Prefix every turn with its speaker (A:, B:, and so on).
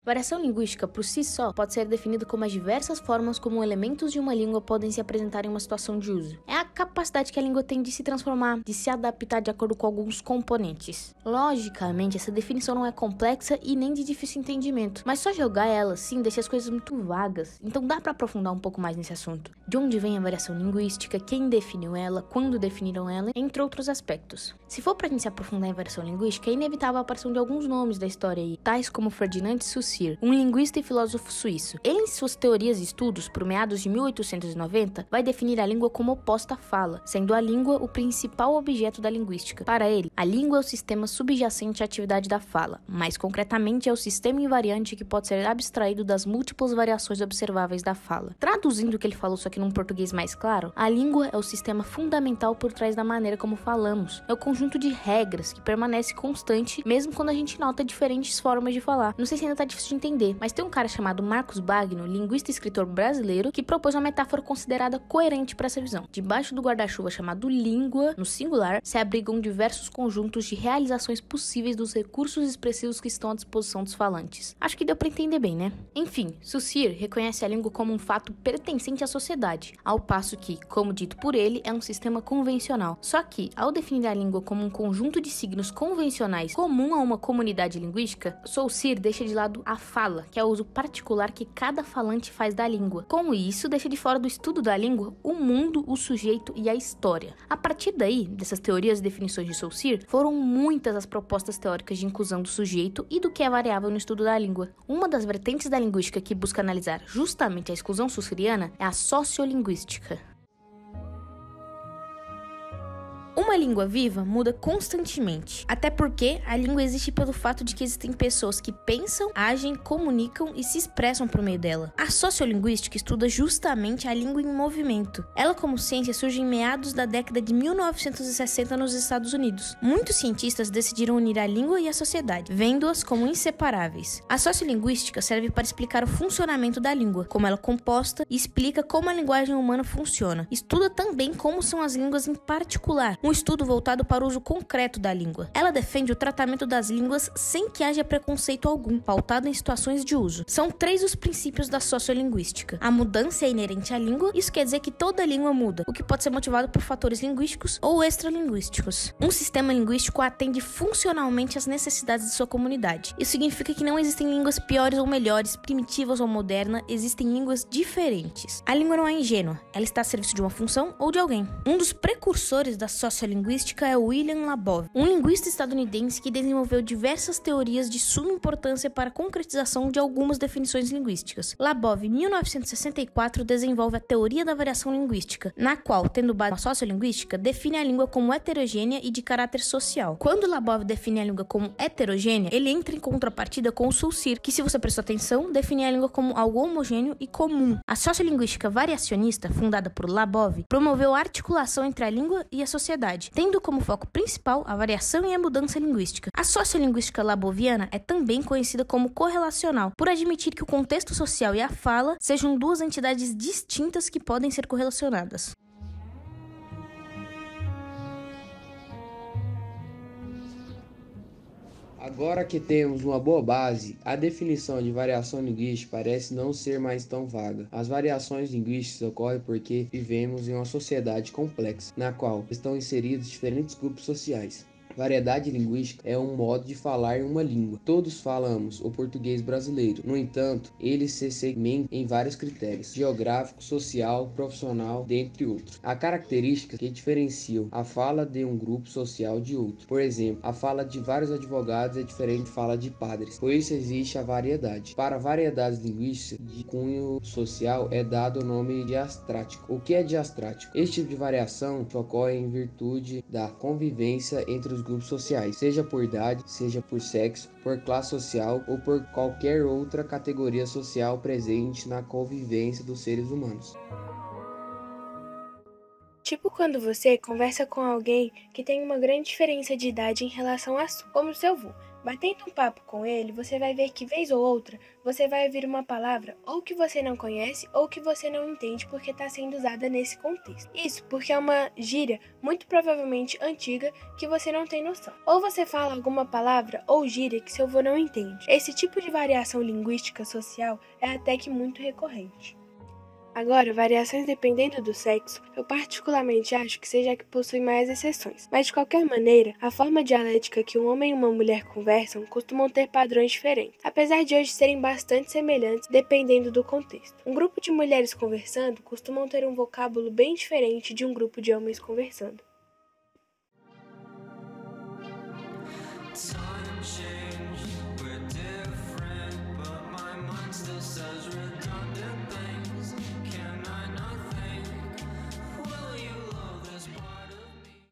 A: Variação linguística, por si só, pode ser definida como as diversas formas como elementos de uma língua podem se apresentar em uma situação de uso. É a capacidade que a língua tem de se transformar, de se adaptar de acordo com alguns componentes. Logicamente, essa definição não é complexa e nem de difícil entendimento, mas só jogar ela, sim, deixa as coisas muito vagas, então dá para aprofundar um pouco mais nesse assunto. De onde vem a variação linguística, quem definiu ela, quando definiram ela, entre outros aspectos. Se for pra gente se aprofundar em variação linguística, é inevitável a aparição de alguns nomes da história aí, tais como Ferdinand Saussure, um linguista e filósofo suíço. Ele, em suas teorias e estudos, por meados de 1890, vai definir a língua como oposta à fala, sendo a língua o principal objeto da linguística. Para ele, a língua é o sistema subjacente à atividade da fala, mais concretamente é o sistema invariante que pode ser abstraído das múltiplas variações observáveis da fala. Traduzindo o que ele falou só que num português mais claro, a língua é o sistema fundamental por trás da maneira como falamos. É o conjunto de regras que permanece constante mesmo quando a gente nota diferentes formas de falar. Não sei se ainda tá difícil de entender, mas tem um cara chamado Marcos Bagno, linguista e escritor brasileiro, que propôs uma metáfora considerada coerente para essa visão. Debaixo do guarda-chuva chamado língua, no singular, se abrigam diversos conjuntos de realizações possíveis dos recursos expressivos que estão à disposição dos falantes. Acho que deu para entender bem, né? Enfim, Saussure reconhece a língua como um fato pertencente à sociedade, ao passo que, como dito por ele, é um sistema convencional. Só que, ao definir a língua como um conjunto de signos convencionais comum a uma comunidade linguística, Saussure deixa de lado a fala, que é o uso particular que cada falante faz da língua. Com isso, deixa de fora do estudo da língua o mundo, o sujeito e a história. A partir daí, dessas teorias e definições de Saussure, foram muitas as propostas teóricas de inclusão do sujeito e do que é variável no estudo da língua. Uma das vertentes da linguística que busca analisar justamente a exclusão saussuriana é a sociolinguística. Uma língua viva muda constantemente, até porque a língua existe pelo fato de que existem pessoas que pensam, agem, comunicam e se expressam por meio dela. A sociolinguística estuda justamente a língua em movimento. Ela, como ciência, surge em meados da década de 1960 nos Estados Unidos. Muitos cientistas decidiram unir a língua e a sociedade, vendo-as como inseparáveis. A sociolinguística serve para explicar o funcionamento da língua, como ela é composta, e explica como a linguagem humana funciona. Estuda também como são as línguas em particular, um estudo voltado para o uso concreto da língua. Ela defende o tratamento das línguas sem que haja preconceito algum, pautado em situações de uso. São 3 os princípios da sociolinguística. A mudança é inerente à língua, isso quer dizer que toda língua muda, o que pode ser motivado por fatores linguísticos ou extralinguísticos. Um sistema linguístico atende funcionalmente às necessidades de sua comunidade. Isso significa que não existem línguas piores ou melhores, primitivas ou modernas, existem línguas diferentes. A língua não é ingênua, ela está a serviço de uma função ou de alguém. Um dos precursores da sociolinguística é William Labov, um linguista estadunidense que desenvolveu diversas teorias de suma importância para a concretização de algumas definições linguísticas. Labov, em 1964, desenvolve a teoria da variação linguística, na qual, tendo base na sociolinguística, define a língua como heterogênea e de caráter social. Quando Labov define a língua como heterogênea, ele entra em contrapartida com o Saussure, que, se você prestou atenção, define a língua como algo homogêneo e comum. A sociolinguística variacionista, fundada por Labov, promoveu a articulação entre a língua e a sociedade, tendo como foco principal a variação e a mudança linguística. A sociolinguística laboviana é também conhecida como correlacional, por admitir que o contexto social e a fala sejam 2 entidades distintas que podem ser correlacionadas.
B: Agora que temos uma boa base, a definição de variação linguística parece não ser mais tão vaga. As variações linguísticas ocorrem porque vivemos em uma sociedade complexa, na qual estão inseridos diferentes grupos sociais. Variedade linguística é um modo de falar em uma língua. Todos falamos o português brasileiro. No entanto, ele se segmenta em vários critérios: geográfico, social, profissional, dentre outros. Há características que diferenciam a fala de um grupo social de outro. Por exemplo, a fala de vários advogados é diferente da fala de padres. Por isso existe a variedade. Para variedades linguísticas de cunho social é dado o nome diastrático. O que é diastrático? Este tipo de variação ocorre em virtude da convivência entre os grupos sociais, seja por idade, seja por sexo, por classe social ou por qualquer outra categoria social presente na convivência dos seres humanos.
C: Tipo quando você conversa com alguém que tem uma grande diferença de idade em relação a sua, como seu avô. Batendo um papo com ele, você vai ver que vez ou outra você vai ouvir uma palavra ou que você não conhece ou que você não entende porque está sendo usada nesse contexto. Isso porque é uma gíria muito provavelmente antiga que você não tem noção. Ou você fala alguma palavra ou gíria que seu avô não entende. Esse tipo de variação linguística social é até que muito recorrente. Agora, variações dependendo do sexo, eu particularmente acho que seja a que possui mais exceções. Mas de qualquer maneira, a forma dialética que um homem e uma mulher conversam costumam ter padrões diferentes, apesar de hoje serem bastante semelhantes dependendo do contexto. Um grupo de mulheres conversando costumam ter um vocábulo bem diferente de um grupo de homens conversando.